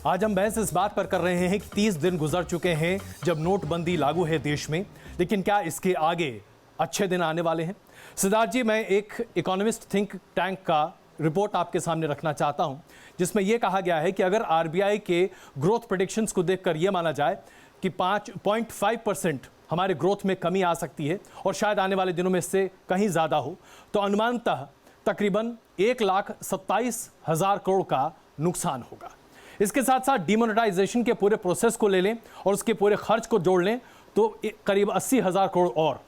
आज हम बहस इस बात पर कर रहे हैं कि 30 दिन गुजर चुके हैं जब नोटबंदी लागू है देश में, लेकिन क्या इसके आगे अच्छे दिन आने वाले हैं? सिद्धार्थ जी, मैं एक इकोनॉमिस्ट थिंक टैंक का रिपोर्ट आपके सामने रखना चाहता हूं, जिसमें यह कहा गया है कि अगर आरबीआई के ग्रोथ प्रेडिक्शंस को देखकर यह माना जाए कि 5.5% हमारे ग्रोथ में कमी आ सकती है और शायद आने वाले दिनों में इससे कहीं ज़्यादा हो, तो अनुमानतः तकरीबन 1,27,000 करोड़ का नुकसान होगा। इसके साथ साथ डिमोनेटाइजेशन के पूरे प्रोसेस को ले लें और उसके पूरे खर्च को जोड़ लें तो करीब 80,000 करोड़ और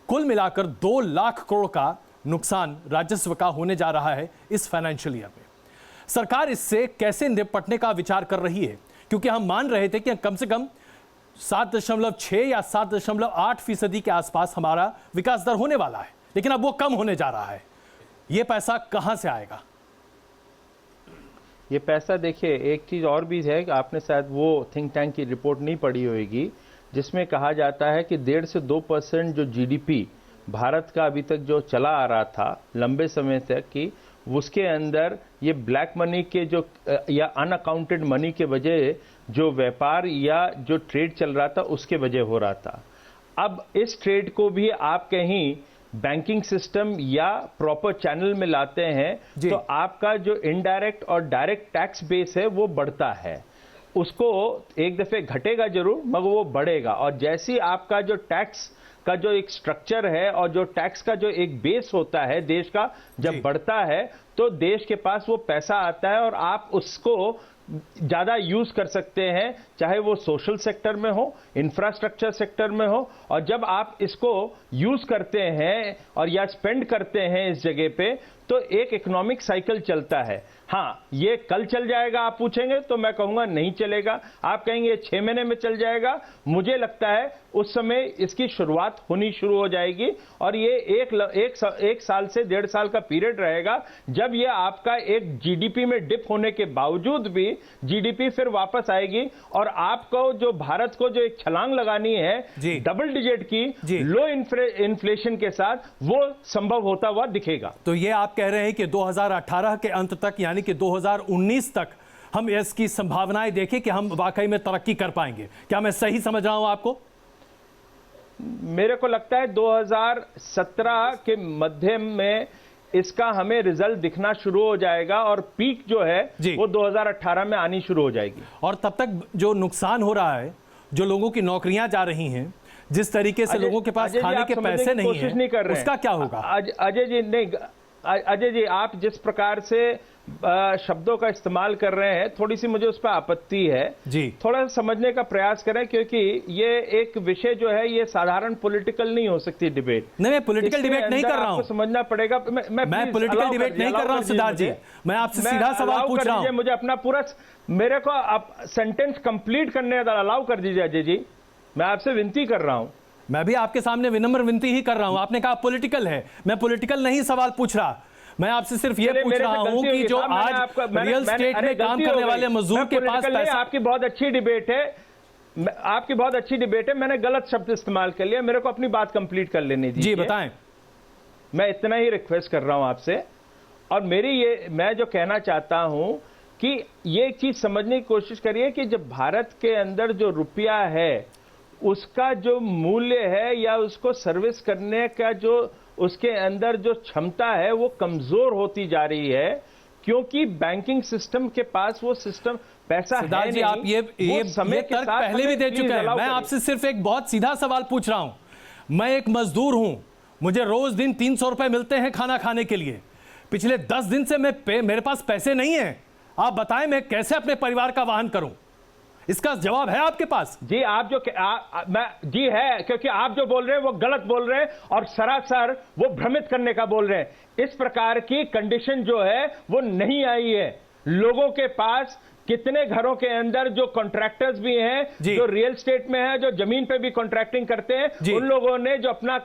कुल मिलाकर 2 लाख करोड़ का नुकसान राजस्व का होने जा रहा है इस फाइनेंशियल ईयर में। सरकार इससे कैसे निपटने का विचार कर रही है? क्योंकि हम मान रहे थे कि कम से कम 7.6 या 7.8% के आसपास हमारा विकास दर होने वाला है, लेकिन अब वो कम होने जा रहा है। ये पैसा कहां से आएगा? ये पैसा देखिए, एक चीज और भी है कि आपने शायद वो थिंक टैंक की रिपोर्ट नहीं पढ़ी होगी, जिसमें कहा जाता है कि 1.5 से 2% जो जीडीपी भारत का अभी तक जो चला आ रहा था लंबे समय तक की, उसके अंदर ये ब्लैक मनी के जो या अनअकाउंटेड मनी के वजह जो व्यापार या जो ट्रेड चल रहा था उसके वजह हो रहा था। अब इस ट्रेड को भी आप कहीं बैंकिंग सिस्टम या प्रॉपर चैनल में लाते हैं तो आपका जो इनडायरेक्ट और डायरेक्ट टैक्स बेस है वो बढ़ता है। उसको एक दफे घटेगा जरूर मगर वो बढ़ेगा, और जैसी आपका जो टैक्स का जो एक स्ट्रक्चर है और जो टैक्स का जो एक बेस होता है देश का जब बढ़ता है तो देश के पास वो पैसा आता है और आप उसको ज्यादा यूज कर सकते हैं, चाहे वो सोशल सेक्टर में हो, इंफ्रास्ट्रक्चर सेक्टर में हो। और जब आप इसको यूज करते हैं और या स्पेंड करते हैं इस जगह पे तो एक इकोनॉमिक साइकिल चलता है। हाँ, ये कल चल जाएगा आप पूछेंगे तो मैं कहूंगा नहीं चलेगा। आप कहेंगे 6 महीने में चल जाएगा, मुझे लगता है उस समय इसकी शुरुआत होनी शुरू हो जाएगी और ये एक साल से 1.5 साल का पीरियड रहेगा जब ये आपका एक जीडीपी में डिप होने के बावजूद भी जीडीपी फिर वापस आएगी और आपको जो भारत को जो एक छलांग लगानी है डबल डिजिट की लो इन्फ्लेशन के साथ, वो संभव होता हुआ दिखेगा। तो ये आप कह रहे हैं कि 2018 के अंत तक यानी कि 2019 तक हम इसकी संभावनाएं देखें कि हम वाकई में तरक्की कर पाएंगे। क्या मैं सही समझ रहा हूं आपको? मेरे को लगता है 2017 के मध्य में इसका हमें रिजल्ट दिखना शुरू हो जाएगा और पीक जो है वो 2018 में आनी शुरू हो जाएगी। और तब तक जो नुकसान हो रहा है, जो लोगों की नौकरियां जा रही हैं, जिस तरीके से लोगों के पास खाने के पैसे नहीं है, उसका क्या होगा? अजय जी, आप जिस प्रकार से शब्दों का इस्तेमाल कर रहे हैं, थोड़ी सी मुझे उस पर आपत्ति है जी। थोड़ा समझने का प्रयास करें, क्योंकि ये एक विषय जो है ये साधारण पॉलिटिकल नहीं हो सकती डिबेट। नहीं, मैं पॉलिटिकल डिबेट नहीं कर रहा हूं। समझना पड़ेगा। मैं पॉलिटिकल डिबेट नहीं कर रहा हूं सिद्धार्थ जी, मैं आपसे सीधा सवाल पूछ रहा हूं। मुझे अपना पूरा मेरे को आप सेंटेंस कंप्लीट करने अलाउ कर दीजिए अजय जी, मैं आपसे विनती कर रहा हूं। मैं भी आपके सामने विनम्र विनती ही कर रहा हूं। आपने कहा पॉलिटिकल है, मैं पॉलिटिकल नहीं सवाल पूछ रहा। मैं आपसे सिर्फ ये पूछ रहा हूं कि जो आज रियल स्टेट में काम करने वाले मजदूर के पास पैसा। आपकी बहुत अच्छी डिबेट है, आपकी बहुत अच्छी डिबेट है, मैंने गलत शब्द इस्तेमाल कर लिया, मेरे को अपनी बात कंप्लीट कर लेने दीजिए। जी बताएं। मैं इतना ही रिक्वेस्ट कर रहा हूं आपसे, और मैं जो कहना चाहता हूं कि ये एक चीज समझने की कोशिश करिए कि जब भारत के अंदर जो रुपया है उसका जो मूल्य है या उसको सर्विस करने का जो उसके अंदर जो क्षमता है वो कमजोर होती जा रही है, क्योंकि बैंकिंग सिस्टम के पास वो सिस्टम पैसा है नहीं। जी, आप ये तर्क पहले भी दे चुके हैं। मैं आपसे सिर्फ एक बहुत सीधा सवाल पूछ रहा हूं। मैं एक मजदूर हूं, मुझे रोज दिन 300 रुपए मिलते हैं खाना खाने के लिए। पिछले 10 दिन से मेरे पास पैसे नहीं है। आप बताएं मैं कैसे अपने परिवार का वहन करूं? इसका जवाब है आपके पास? जी, आप जो जी है, क्योंकि आप जो बोल रहे हैं वो गलत बोल रहे हैं और सरासर वो भ्रमित करने का बोल रहे हैं। इस प्रकार की कंडीशन जो है वो नहीं आई है। लोगों के पास कितने घरों के अंदर जो कॉन्ट्रैक्टर्स भी हैं, जो रियल स्टेट में है, जो जमीन पे भी कॉन्ट्रैक्टिंग करते हैं, उन लोगों ने जो अपना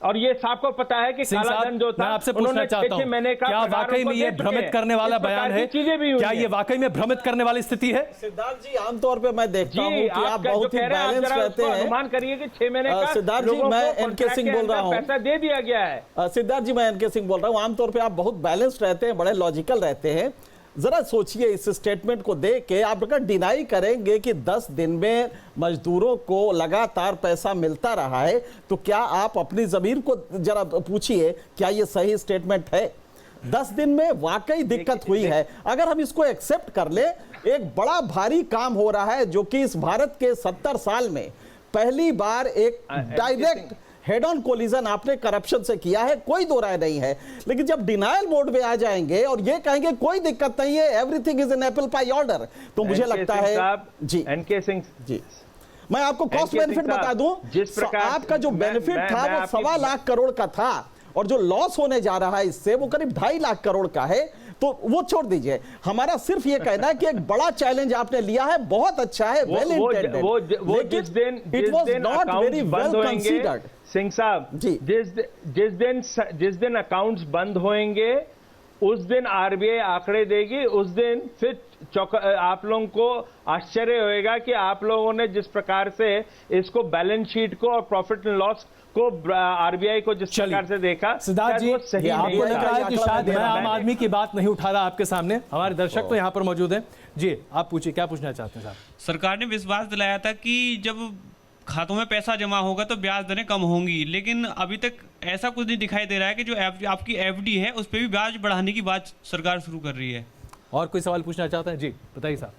और ये सबको पता है कि काला धन जो था, आपसे पूछना चाहता हूं, क्या वाकई में ये भ्रमित करने वाला बयान है? क्या ये वाकई में भ्रमित करने वाली स्थिति है? सिद्धार्थ जी, आमतौर पर मैं देखता हूं कि आप बहुत ही बैलेंस रहते हैं। अनुमान करिए कि 6 महीने का सिद्धार्थ जी, मैं एनके सिंह बोल रहा हूं, पैसा दे दिया गया है। सिद्धार्थ जी, मैं एनके सिंह बोल रहा हूं। आमतौर पर आप बहुत बैलेंस रहते हैं, बड़े लॉजिकल रहते हैं। जरा सोचिए इस स्टेटमेंट को देख के, आप अगर डिनाई करेंगे कि 10 दिन में मजदूरों को लगातार पैसा मिलता रहा है, तो क्या आप अपनी जमीर को जरा पूछिए क्या ये सही स्टेटमेंट है? 10 दिन में वाकई दिक्कत हुई है। अगर हम इसको एक्सेप्ट कर ले, एक बड़ा भारी काम हो रहा है जो कि इस भारत के 70 साल में पहली बार एक डायरेक्ट हेड ऑन कोलिजन आपने करप्शन से किया है, कोई दो राय नहीं है। लेकिन जब डिनायल मोड में आ जाएंगे और ये कहेंगे कोई दिक्कत नहीं है, everything is in apple pie order, तो मुझे लगता है जी एनके सिंह जी, मैं आपको कॉस्ट बेनिफिट बता दूं, जिस प्रकार आपका जो बेनिफिट था वो 1.25 लाख करोड़ का था, और जो लॉस होने जा रहा है इससे वो करीब 2.5 लाख करोड़ का है। तो वो छोड़ दीजिए, हमारा सिर्फ ये कहना है कि एक बड़ा चैलेंज आपने लिया है, बहुत अच्छा है, वेल इंटेंडेड, लेकिन it was not very well considered. Singh साहब, जिस दिन अकाउंट्स बंद होंगे उस दिन आरबीआई आंकड़े देगी, उस दिन फिर आप लोगों को आश्चर्य होएगा कि आप लोगों ने जिस प्रकार से इसको बैलेंस शीट को और प्रॉफिट एंड लॉस को आरबीआई को जिस प्रकार से देखा, सिद्धार्थ जी, सही आपको लग रहा है कि शायद मैं आम आदमी की बात नहीं उठा रहा आपके सामने, हमारे दर्शक तो यहाँ पर मौजूद हैं। जी आप पूछिए, क्या पूछना चाहते हैं साहब? सरकार ने विश्वास दिलाया था कि जब खातों में पैसा जमा होगा तो ब्याज दरें कम होंगी, लेकिन अभी तक ऐसा कुछ नहीं दिखाई दे रहा है कि जो आपकी एफडी है उस पर भी ब्याज बढ़ाने की बात सरकार शुरू कर रही है। और कोई सवाल पूछना चाहते हैं? जी बताइए साहब।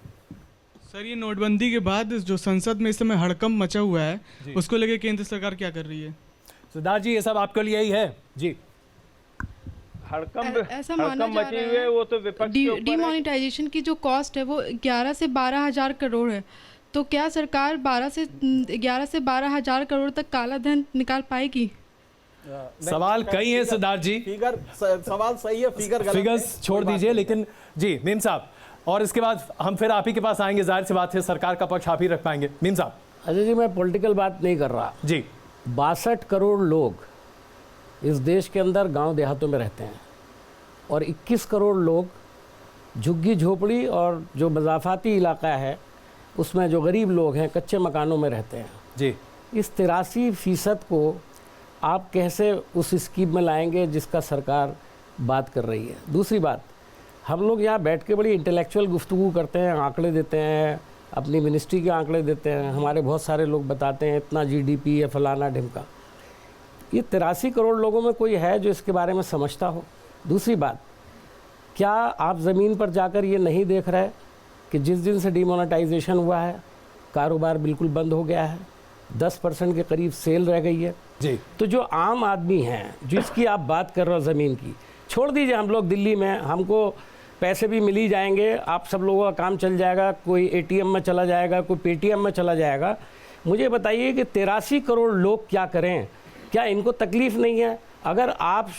सर, ये नोटबंदी के बाद जो संसद में इस समय हड़कंप मचा हुआ है, उसको लेकर केंद्र सरकार क्या कर रही है? सिद्धार्थ जी, ये सब आपके लिए ही है। जी, हड़कंप मचे हुए वो तो विपक्ष के ऊपर है। डिमोनेटाइजेशन की जो कॉस्ट है वो 11 से 12 हजार करोड़ है, तो क्या सरकार 11 से 12 हजार करोड़ तक काला धन निकाल पाएगी? सवाल कई हैं सिद्धार्थ जी, सवाल सही है, फिगर्स छोड़ दीजिए, लेकिन जी मीम साहब, और इसके बाद हम फिर आप ही के पास आएंगे, जाहिर सी बात है सरकार का पक्ष आप ही रख पाएंगे। मीम साहब। अजय जी, मैं पॉलिटिकल बात नहीं कर रहा जी। 62 करोड़ लोग इस देश के अंदर गांव देहातों में रहते हैं और 21 करोड़ लोग झुग्गी झोपड़ी और जो मज़ाफ़ाती इलाका है उसमें जो गरीब लोग हैं कच्चे मकानों में रहते हैं जी। इस 83% को आप कैसे उस स्कीम में लाएंगे जिसका सरकार बात कर रही है? दूसरी बात, हम लोग यहाँ बैठ के बड़ी इंटेलेक्चुअल गुफ्तगू करते हैं, आंकड़े देते हैं, अपनी मिनिस्ट्री के आंकड़े देते हैं, हमारे बहुत सारे लोग बताते हैं इतना जीडीपी है फलाना ढिमका। ये 83 करोड़ लोगों में कोई है जो इसके बारे में समझता हो? दूसरी बात, क्या आप ज़मीन पर जाकर ये नहीं देख रहे कि जिस दिन से डिमोनेटाइजेशन हुआ है कारोबार बिल्कुल बंद हो गया है, 10% के करीब सेल रह गई है जी। तो जो आम आदमी हैं जिसकी आप बात कर रहे हो ज़मीन की, छोड़ दीजिए, हम लोग दिल्ली में, हमको पैसे भी मिल ही जाएंगे, आप सब लोगों का काम चल जाएगा, कोई एटीएम में चला जाएगा, कोई पेटीएम में चला जाएगा। मुझे बताइए कि 83 करोड़ लोग क्या करें? क्या इनको तकलीफ़ नहीं है? अगर आप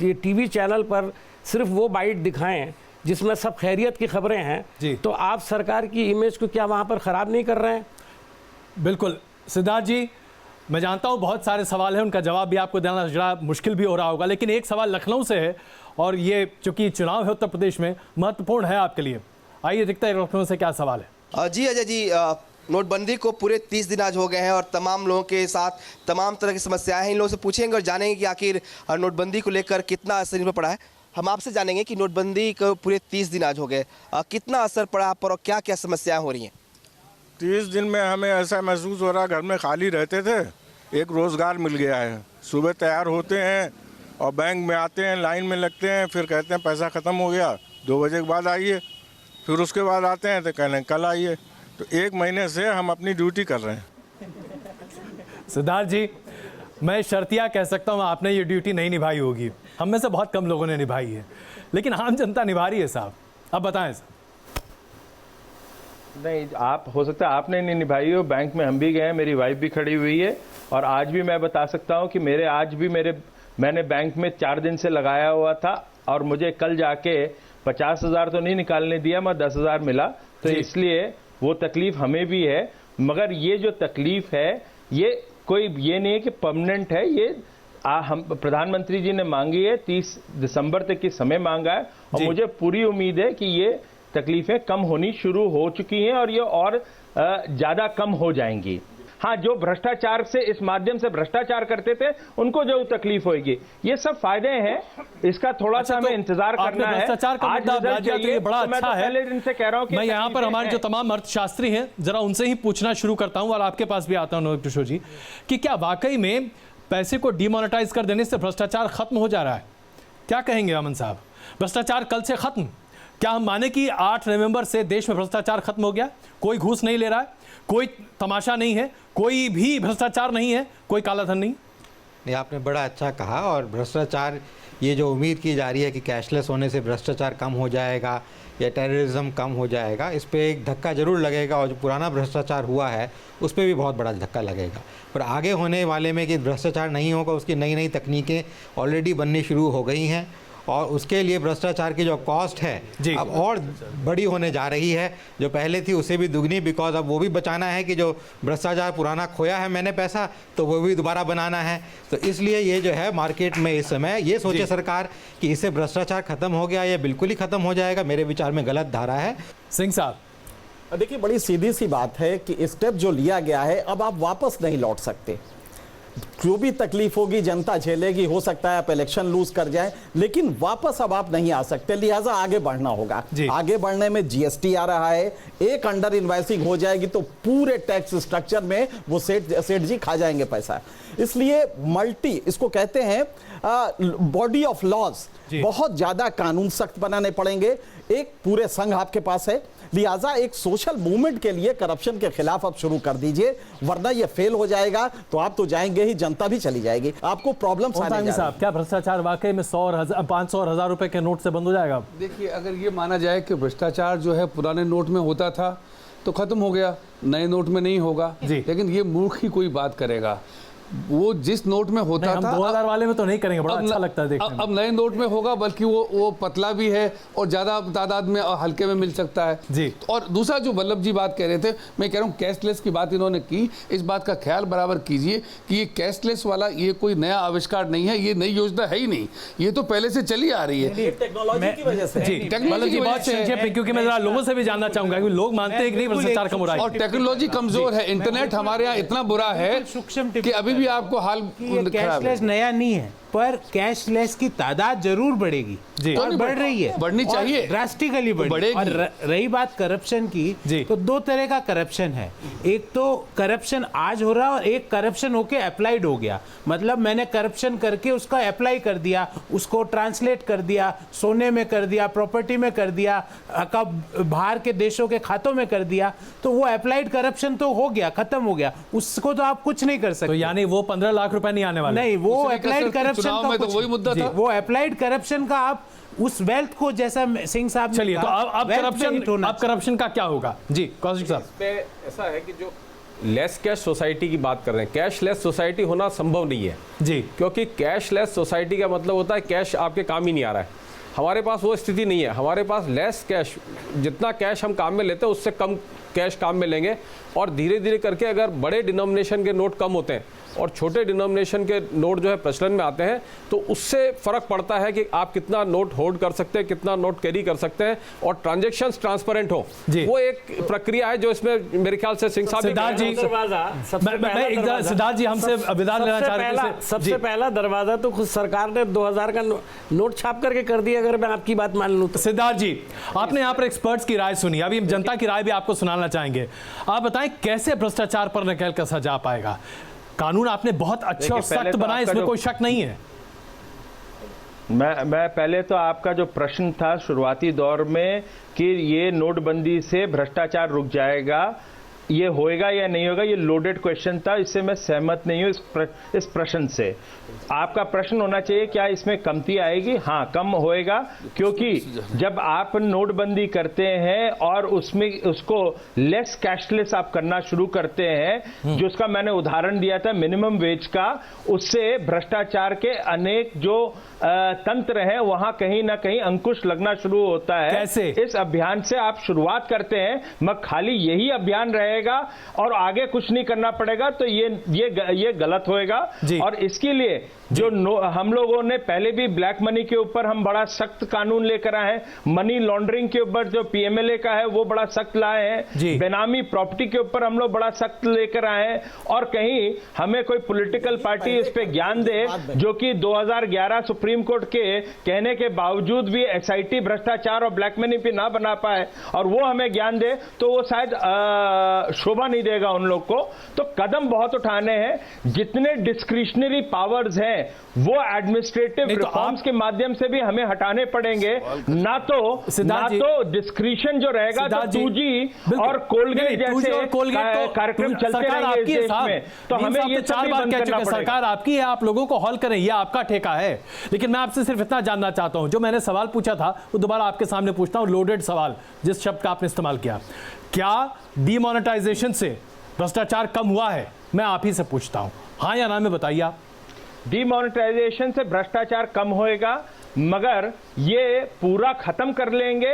ये टीवी चैनल पर सिर्फ वो बाइट दिखाएं जिसमें सब खैरियत की खबरें हैं, तो आप सरकार की इमेज को क्या वहाँ पर ख़राब नहीं कर रहे हैं? बिल्कुल सिद्धार्थ जी, मैं जानता हूं बहुत सारे सवाल हैं, उनका जवाब भी आपको देना जरा मुश्किल भी हो रहा होगा, लेकिन एक सवाल लखनऊ से है और ये चूंकि चुनाव है उत्तर प्रदेश में, महत्वपूर्ण है आपके लिए। आइए देखते हैं लखनऊ से क्या सवाल है। जी अजय जी, नोटबंदी को पूरे 30 दिन आज हो गए हैं और तमाम लोगों के साथ तमाम तरह की समस्याएं हैं। इन लोगों से पूछेंगे और जानेंगे कि आखिर नोटबंदी को लेकर कितना असर इन पर पड़ा है। हम आपसे जानेंगे कि नोटबंदी को पूरे 30 दिन आज हो गए, कितना असर पड़ा आप पर और क्या क्या समस्याएं हो रही हैं? 30 दिन में हमें ऐसा महसूस हो रहा, घर में खाली रहते थे, एक रोज़गार मिल गया है। सुबह तैयार होते हैं और बैंक में आते हैं, लाइन में लगते हैं, फिर कहते हैं पैसा ख़त्म हो गया, 2 बजे के बाद आइए, फिर उसके बाद आते हैं तो कहते हैं कल आइए। तो 1 महीने से हम अपनी ड्यूटी कर रहे हैं। सिद्धार्थ जी, मैं शर्तिया कह सकता हूँ आपने ये ड्यूटी नहीं निभाई होगी, हम में से बहुत कम लोगों ने निभाई है, लेकिन आम जनता निभा रही है साहब। अब बताएं सर। नहीं, आप हो सकता है आपने नहीं निभाई हो, बैंक में हम भी गए, मेरी वाइफ भी खड़ी हुई है, और आज भी मैं बता सकता हूं कि मैंने बैंक में 4 दिन से लगाया हुआ था और मुझे कल जाके 50,000 तो नहीं निकालने दिया, मैं 10,000 मिला। तो इसलिए वो तकलीफ हमें भी है, मगर ये जो तकलीफ है ये कोई ये नहीं है कि परमानेंट है। ये हम प्रधानमंत्री जी ने मांगी है, 30 दिसंबर तक की समय मांगा है, और मुझे पूरी उम्मीद है कि ये तकलीफें कम होनी शुरू हो चुकी हैं और ये और ज़्यादा कम हो जाएंगी। हाँ, जो भ्रष्टाचार से इस माध्यम से भ्रष्टाचार करते थे उनको जो तकलीफ होगी। ये सब फायदे हैं, इसका थोड़ा सा हमें इंतजार करना है। भ्रष्टाचार का मुद्दा तो ये बड़ा अच्छा है। पहले दिन से कह रहा हूं कि मैं यहाँ पर हमारे जो तमाम अर्थशास्त्री हैं जरा उनसे ही पूछना शुरू करता हूं और आपके पास भी आता हूं किशोर जी, कि क्या वाकई में पैसे को डिमोनेटाइज कर देने से भ्रष्टाचार खत्म हो जा रहा है? क्या कहेंगे अमन साहब, भ्रष्टाचार कल से खत्म? क्या हम माने कि 8 नवंबर से देश में भ्रष्टाचार खत्म हो गया? कोई घूस नहीं ले रहा है, कोई तमाशा नहीं है, कोई भी भ्रष्टाचार नहीं है, कोई कालाधन नहीं? आपने बड़ा अच्छा कहा। और भ्रष्टाचार, ये जो उम्मीद की जा रही है कि कैशलेस होने से भ्रष्टाचार कम हो जाएगा या टेररिज्म कम हो जाएगा, इस पे एक धक्का जरूर लगेगा। और जो पुराना भ्रष्टाचार हुआ है उस पर भी बहुत बड़ा धक्का लगेगा। पर आगे होने वाले में कि भ्रष्टाचार नहीं होगा, उसकी नई नई तकनीकें ऑलरेडी बननी शुरू हो गई हैं और उसके लिए भ्रष्टाचार की जो कॉस्ट है अब और बड़ी होने जा रही है। जो पहले थी उससे भी दुगनी, बिकॉज अब वो भी बचाना है कि जो भ्रष्टाचार पुराना खोया है मैंने पैसा, तो वो भी दोबारा बनाना है। तो इसलिए ये जो है मार्केट में इस समय ये सोचे सरकार कि इससे भ्रष्टाचार खत्म हो गया या बिल्कुल ही खत्म हो जाएगा, मेरे विचार में गलत धारा है। सिंह साहब, देखिए बड़ी सीधी सी बात है कि स्टेप जो लिया गया है अब आप वापस नहीं लौट सकते। जो भी तकलीफ होगी जनता झेलेगी, हो सकता है आप इलेक्शन लूज कर जाए, लेकिन वापस अब आप नहीं आ सकते, लिहाजा आगे बढ़ना होगा। आगे बढ़ने में जीएसटी आ रहा है, एक अंडर इनवॉइसिंग हो जाएगी तो पूरे टैक्स स्ट्रक्चर में वो सेठ जी खा जाएंगे पैसा। इसलिए इसको कहते हैं बॉडी ऑफ लॉज, बहुत ज्यादा कानून सख्त बनाने पड़ेंगे। एक पूरे संघ आपके पास है, लिहाजा एक सोशल मूवमेंट के लिए करप्शन के खिलाफ आप शुरू कर दीजिए, वरना ये फेल हो जाएगा तो आप तो जाएंगे ही, जनता भी चली जाएगी, आपको प्रॉब्लम साहब। क्या भ्रष्टाचार वाकई में 100 और 500 और 1000 रुपए के नोट से बंद हो जाएगा? देखिए, अगर ये माना जाए कि भ्रष्टाचार जो है पुराने नोट में होता था तो खत्म हो गया, नए नोट में नहीं होगा, लेकिन ये मूर्ख ही कोई बात करेगा। वो जिस नोट में होता था, 2000 वाले में तो नहीं करेंगे, बड़ा अच्छा लगता है देखने में। अब नए नोट में होगा, बल्कि वो पतला भी है और ज्यादा तादाद में और हल्के में मिल सकता है जी। और दूसरा जो वल्लभ जी बात कह रहे थे, मैं कह रहा हूँ कैशलेस की बात इन्होंने की, इस बात का ख्याल बराबर कीजिए कि ये कैशलेस वाला ये कोई नया आविष्कार नहीं है, ये नई योजना है ही नहीं, ये तो पहले से चली आ रही है टेक्नोलॉजी की वजह से। टेक्नोलॉजी बहुत संक्षेप में, क्योंकि मैं लोगों से भी जानना चाहूंगा कि लोग मानते हैं कि नहीं भ्रष्टाचार कम हो रहा है और टेक्नोलॉजी कमजोर है। इंटरनेट हमारे यहाँ इतना बुरा है कि अभी भी आपको हाल कैशलेस नया नहीं है, पर कैशलेस की तादाद जरूर बढ़ेगी और बढ़ रही है, बढ़नी चाहिए, ड्रास्टिकली बढ़ेगी। और रही बात करप्शन की, तो दो तरह का करप्शन है। एक तो करप्शन आज हो रहा है और एक करप्शन होके अप्लाइड हो गया, मतलब मैंने करप्शन करके उसका अप्लाई कर दिया, उसको ट्रांसलेट कर दिया, सोने में कर दिया, प्रॉपर्टी में कर दिया, बाहर के देशों के खातों में कर दिया, तो वो अप्लाइड करप्शन तो हो गया, खत्म हो गया, उसको तो आप कुछ नहीं कर सकते। तो यानी वो 15 लाख रुपए नहीं आने वाले? नहीं, वो अप्लाइड करप्शन में तो वही मुद्दा था, वो अप्लाइड करप्शन का आप उस वेल्थ को, जैसा सिंह साहब, चलिए तो अब करप्शन का क्या होगा जी कौशिक साहब? ऐसा है कि जो लेस कैश सोसाइटी की बात कर रहे हैं, कैशलेस सोसाइटी होना संभव नहीं है जी, क्योंकि कैशलेस सोसाइटी का मतलब होता है कैश आपके काम ही नहीं आ रहा है। हमारे पास वो स्थिति नहीं है, हमारे पास लेस कैश, जितना कैश हम काम में लेते हैं उससे कम कैश काम में लेंगे और धीरे धीरे करके अगर बड़े डिनोमिनेशन के नोट कम होते हैं और छोटे डिनोमिनेशन के नोट जो है प्रचलन में आते हैं तो उससे फर्क पड़ता है कि आप कितना नोट होल्ड कर सकते हैं, कितना नोट कैरी कर सकते हैं और ट्रांजैक्शंस ट्रांसपेरेंट हो। वो एक प्रक्रिया है जो इसमें मेरे ख्याल से सिंह साहब, सिद्धार्थ जी हमसे विदा लेना चाह रहे थे। सबसे पहला दरवाजा तो खुद सरकार ने 2000 का नोट छाप करके कर दिया, अगर मैं आपकी बात मान लूं तो। सिद्धार्थ जी, आपने यहाँ पर एक्सपर्ट्स की राय सुनी, अभी जनता की राय भी आपको सुनाना चाहेंगे। आप बताएं कैसे भ्रष्टाचार पर नकेल कसा जा पाएगा? कानून आपने बहुत अच्छे और सख्त बनाए, इसमें कोई शक नहीं है। मैं पहले तो आपका जो प्रश्न था शुरुआती दौर में कि ये नोटबंदी से भ्रष्टाचार रुक जाएगा, ये होएगा या नहीं होगा, ये लोडेड क्वेश्चन था, इससे मैं सहमत नहीं हूं इस प्रश्न से। आपका प्रश्न होना चाहिए क्या इसमें कमती आएगी? हाँ, कम होएगा, क्योंकि जब आप नोटबंदी करते हैं और उसमें उसको लेस कैशलेस आप करना शुरू करते हैं, जो उसका मैंने उदाहरण दिया था मिनिमम वेज का, उससे भ्रष्टाचार के अनेक जो तंत्र हैं वहां कहीं ना कहीं अंकुश लगना शुरू होता है। कैसे? इस अभियान से आप शुरुआत करते हैं, मगर खाली यही अभियान रहेगा और आगे कुछ नहीं करना पड़ेगा तो ये गलत होएगा। और इसके लिए हम लोगों ने पहले भी ब्लैक मनी के ऊपर हम बड़ा सख्त कानून लेकर आए हैं, मनी लॉन्ड्रिंग के ऊपर जो पीएमएलए का है वो बड़ा सख्त लाए हैं, बेनामी प्रॉपर्टी के ऊपर हम लोग बड़ा सख्त लेकर आए हैं, और कहीं हमें कोई पॉलिटिकल पार्टी इस पे ज्ञान दे जो कि 2011 सुप्रीम कोर्ट के कहने के बावजूद भी एसआईटी भ्रष्टाचार और ब्लैक मनी पे ना बना पाए और वो हमें ज्ञान दे, तो वो शायद शोभा नहीं देगा उन लोग को। तो कदम बहुत उठाने हैं, जितने डिस्क्रिशनरी पावर्स हैं वो एडमिनिस्ट्रेटिव रिफॉर्म्स के माध्यम से भी हमें हटाने पड़ेंगे, ना तो डिस्क्रिशन जो रहेगा तो 2G और कोलगेट जैसे कार्यक्रम चलते रहेंगे इस देश में। तो हमें ये 4 बार कह चुके, सरकार आपकी है, आप लोगों को हॉल करें, ये आपका ठेका है। लेकिन मैं आपसे सिर्फ इतना जानना चाहता हूं, जो मैंने सवाल पूछा था वो दोबारा आपके सामने पूछता हूं, लोडेड सवाल जिस शब्द का आपने इस्तेमाल किया, क्या डीमोनेटाइजेशन से भ्रष्टाचार कम हुआ है? मैं आप ही से पूछता हूं, हाँ या ना में बताइए आप। डीमोनेटाइजेशन से भ्रष्टाचार कम होएगा, मगर ये पूरा खत्म कर लेंगे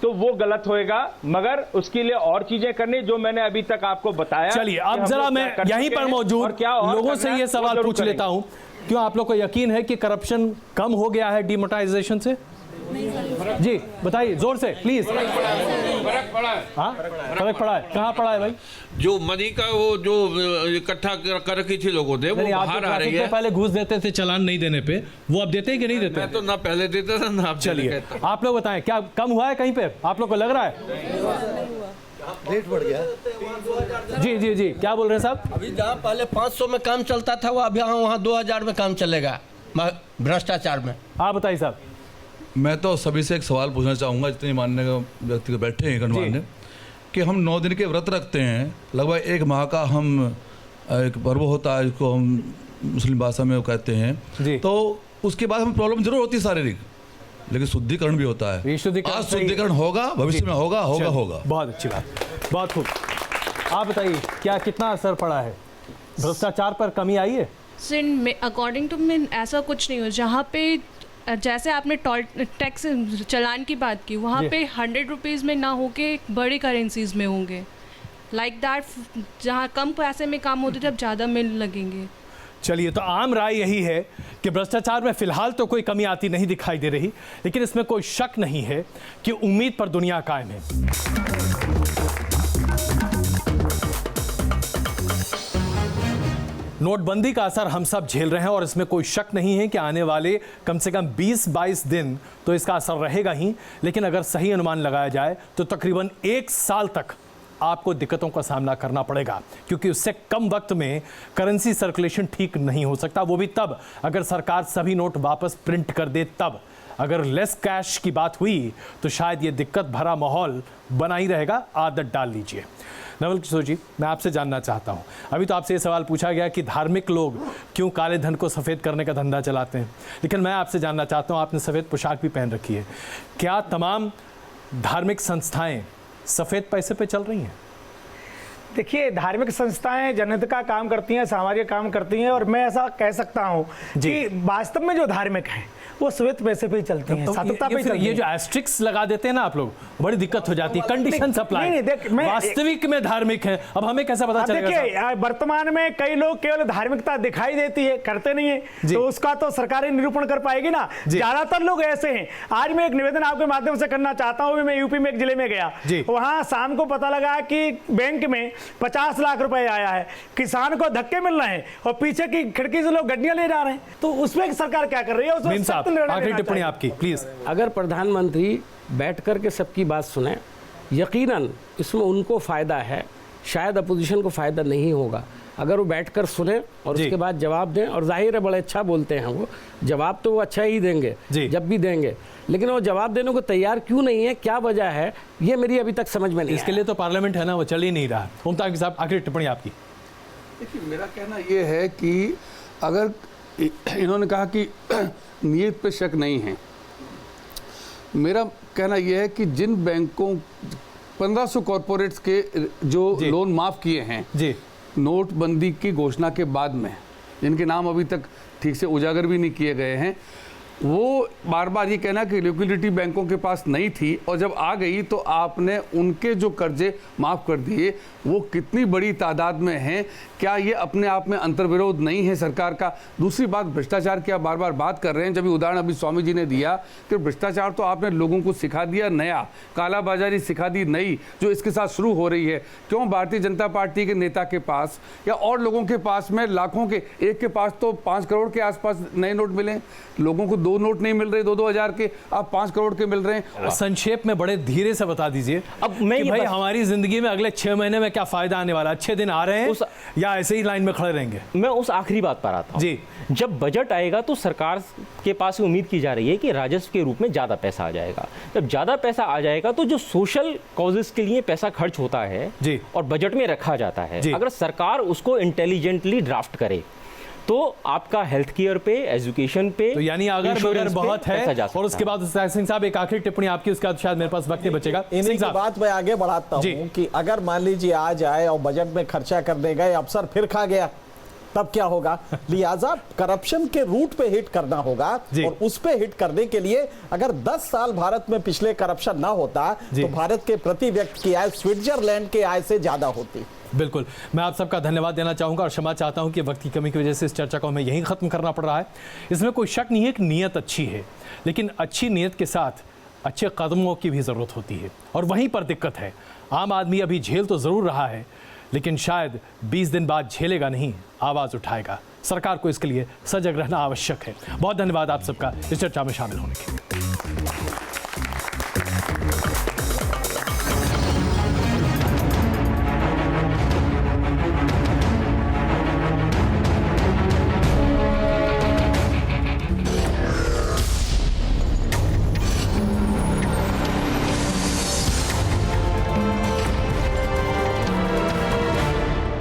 तो वो गलत होएगा, मगर उसके लिए और चीजें करनी जो मैंने अभी तक आपको बताया। चलिए अब जरा मैं यहीं पर मौजूद लोगों से ये सवाल पूछ लेता हूं, क्यों आप लोग को यकीन है कि करप्शन कम हो गया है डीमोनेटाइजेशन से? जी बताइए जोर से प्लीज। फर्क पड़ा है। हाँ फर्क पड़ा है, कहाँ पड़ा है भाई? जो मनी का वो जो इकट्ठा कर रखी थी लोगों ने, वो बाहर आ रही है। पहले घूस देते थे चालान नहीं देने पे, वो अब देते हैं कि नहीं देते? मैं तो ना पहले देता था ना अब। चलिए आप लोग बताएं, क्या कम हुआ है कहीं पे? आप लोग को लग रहा है रेट बढ़ गया? जी जी जी क्या बोल रहे हैं साहब? अभी जहाँ पहले 500 में काम चलता था वो अभी वहाँ 2000 में काम चलेगा भ्रष्टाचार में। आप बताइए साहब। मैं तो सभी से एक सवाल पूछना चाहूँगा, जितने मानने व्यक्ति बैठे हैं गणमान्य, कि हम 9 दिन के व्रत रखते हैं, लगभग 1 माह का हम एक पर्व होता है जिसको हम मुस्लिम भाषा में वो कहते हैं, तो उसके बाद हमें प्रॉब्लम जरूर होती है शारीरिक, लेकिन शुद्धिकरण भी होता है। आज शुद्धिकरण होगा, भविष्य में होगा। बहुत अच्छी बात, बहुत खूब। आप बताइए क्या कितना असर पड़ा है, भ्रष्टाचार पर कमी आई है? सर अकॉर्डिंग टू मी ऐसा कुछ नहीं हो, जहाँ पे जैसे आपने टोल टैक्स चालान की बात की, वहाँ पे 100 रुपीज़ में ना होके बड़ी करेंसीज में होंगे, लाइक दैट। जहाँ कम पैसे में काम होते थे अब ज़्यादा मिल लगेंगे। चलिए तो आम राय यही है कि भ्रष्टाचार में फिलहाल तो कोई कमी आती नहीं दिखाई दे रही, लेकिन इसमें कोई शक नहीं है कि उम्मीद पर दुनिया कायम है। नोटबंदी का असर हम सब झेल रहे हैं और इसमें कोई शक नहीं है कि आने वाले कम से कम 20-22 दिन तो इसका असर रहेगा ही, लेकिन अगर सही अनुमान लगाया जाए तो तकरीबन 1 साल तक आपको दिक्कतों का सामना करना पड़ेगा, क्योंकि उससे कम वक्त में करेंसी सर्कुलेशन ठीक नहीं हो सकता, वो भी तब अगर सरकार सभी नोट वापस प्रिंट कर दे तब। अगर लेस कैश की बात हुई तो शायद ये दिक्कत भरा माहौल बना ही रहेगा, आदत डाल लीजिए। नवल किशोर जी, मैं आपसे जानना चाहता हूं, अभी तो आपसे ये सवाल पूछा गया कि धार्मिक लोग क्यों काले धन को सफ़ेद करने का धंधा चलाते हैं, लेकिन मैं आपसे जानना चाहता हूं, आपने सफ़ेद पोशाक भी पहन रखी है, क्या तमाम धार्मिक संस्थाएं सफ़ेद पैसे पे चल रही हैं? देखिए, धार्मिक संस्थाएं जनहित का काम करती हैं, सामाजिक काम करती हैं, और मैं ऐसा कह सकता हूं कि वास्तव में जो धार्मिक हैं वो श्वेत पैसे पे ही चलते हैं, सातत्य पे चलते हैं। ये जो एस्ट्रिक्स लगा देते हैं ना आप लोग, बड़ी दिक्कत हो जाती है। कंडीशन सप्लाई वास्तविक में धार्मिक है, अब हमें कैसे पता चलेगा? देखिए, वर्तमान में कई लोग केवल धार्मिकता दिखाई देती है, करते नहीं है, तो उसका तो सरकार ही निरूपण कर पाएगी ना। ज्यादातर लोग ऐसे हैं। आज मैं एक निवेदन आपके माध्यम से करना चाहता हूँ। मैं यूपी में एक जिले में गया, वहां शाम को पता लगा कि बैंक में 50 लाख रुपए आया है, किसान को धक्के मिल रहे हैं और पीछे की खिड़की से लोग गड्डियां ले जा रहे हैं। तो उसमें सरकार क्या कर रही है? उसमें आखिरी टिप्पणी आपकी प्लीज। अगर प्रधानमंत्री बैठ करके सबकी बात सुने, यकीनन इसमें उनको फायदा है, शायद अपोजिशन को फायदा नहीं होगा। अगर वो बैठकर सुने और उसके बाद जवाब दें, और जाहिर है बड़े अच्छा बोलते हैं वो, जवाब तो वो अच्छा ही देंगे जब भी देंगे, लेकिन वो जवाब देने को तैयार क्यों नहीं है, क्या वजह है, ये मेरी अभी तक समझ में नहीं। इसके लिए तो पार्लियामेंट है ना, वो चल ही नहीं रहा। मुमताज साहब, आखिरी टिप्पणी आपकी। देखिए, मेरा कहना ये है कि अगर इन्होंने कहा कि नीयत पे शक नहीं है, मेरा कहना यह है कि जिन बैंकों 1500 कॉरपोरेट्स के जो लोन माफ किए हैं नोटबंदी की घोषणा के बाद में, जिनके नाम अभी तक ठीक से उजागर भी नहीं किए गए हैं, वो बार बार ये कहना कि लिक्विडिटी बैंकों के पास नहीं थी और जब आ गई तो आपने उनके जो कर्जे माफ़ कर दिए, वो कितनी बड़ी तादाद में हैं, क्या ये अपने आप में अंतर्विरोध नहीं है सरकार का? दूसरी बात, भ्रष्टाचार की आप बार बार बात कर रहे हैं। जब उदाहरण अभी स्वामी जी ने दिया कि भ्रष्टाचार तो आपने लोगों को सिखा दिया नया, कालाबाजारी सिखा दी नई, जो इसके साथ शुरू हो रही है। क्यों भारतीय जनता पार्टी के नेता के पास या और लोगों के पास में लाखों के, एक के पास तो 5 करोड़ के आसपास नए नोट मिले, लोगों को 2 नोट नहीं मिल रहे 2-2 हजार के, आप 5 करोड़ के मिल रहे हैं। संक्षेप में बड़े धीरे से बता दीजिए अब मैं भाई हमारी जिंदगी में अगले 6 महीने में क्या फायदा आने वाला? अच्छे दिन आ रहे हैं या ऐसे ही लाइन में खड़े रहेंगे? मैं उस आखिरी बात पर आता हूं जी। जब बजट आएगा तो सरकार के पास उम्मीद की जा रही है कि राजस्व के रूप में ज्यादा पैसा आ जाएगा। जब ज्यादा पैसा आ जाएगा तो जो सोशल कॉजेस के लिए पैसा खर्च होता है जी, और बजट में रखा जाता है, अगर सरकार उसको इंटेलिजेंटली ड्राफ्ट करे तो आपका हेल्थ केयर पे, एजुकेशन पे, तो यानी अगर बहुत है। और उसके बाद सिंह साहब एक आखिरी टिप्पणी आपकी, उसके बाद शायद मेरे पास वक्त नहीं बचेगा। इन्हीं की बात मैं आगे बढ़ाता हूं कि अगर मान लीजिए आ जाए और बजट में खर्चा करने गए, अफसर फिर खा गया, तब क्या होगा? लिहाजा करप्शन के रूट पे हिट करना होगा, और उस पे हिट करने के लिए अगर 10 साल भारत में पिछले करप्शन ना होता तो भारत के प्रति व्यक्ति की आय स्विट्जरलैंड के आय से ज्यादा होती। बिल्कुल, मैं आप सबका धन्यवाद देना चाहूंगा और क्षमा चाहता हूं कि वक्त की कमी की वजह से इस चर्चा को हमें यहीं खत्म करना पड़ रहा है। इसमें कोई शक नहीं है कि नीयत अच्छी है, लेकिन अच्छी नीयत के साथ अच्छे कदमों की भी ज़रूरत होती है, और वहीं पर दिक्कत है। आम आदमी अभी झेल तो ज़रूर रहा है, लेकिन शायद 20 दिन बाद झेलेगा नहीं, आवाज़ उठाएगा। सरकार को इसके लिए सजग रहना आवश्यक है। बहुत धन्यवाद आप सबका इस चर्चा में शामिल होने के लिए।